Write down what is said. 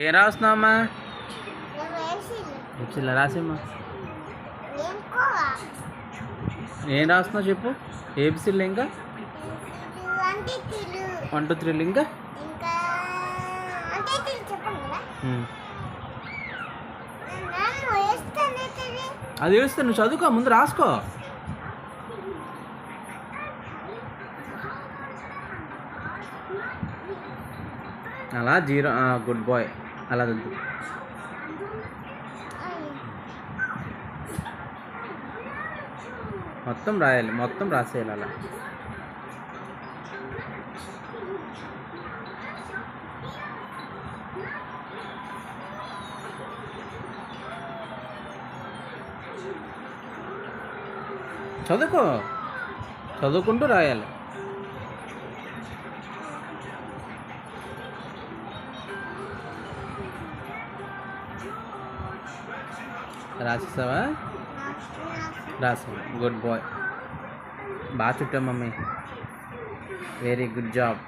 ఏం రాస్తున్నావమ్మా? ఎప్సిల్లా రాసేమ్మా. ఏం రాస్తున్నావు చెప్పు. ఏబిసిల్ ఇంకా 1 2 3 ఇంకా అది వేస్తే నువ్వు చదువుకో, ముందు రాసుకో. అలా 0 గుడ్ బాయ్. అలా వద్దు, మొత్తం రాయాలి, మొత్తం రాసేయాలి అలా. చదువుకో, చదువుకుంటూ రాయాలి. రాసేసావా? రాసా. Good boy. బాగా చుట్టావు మమ్మీ. Very good job.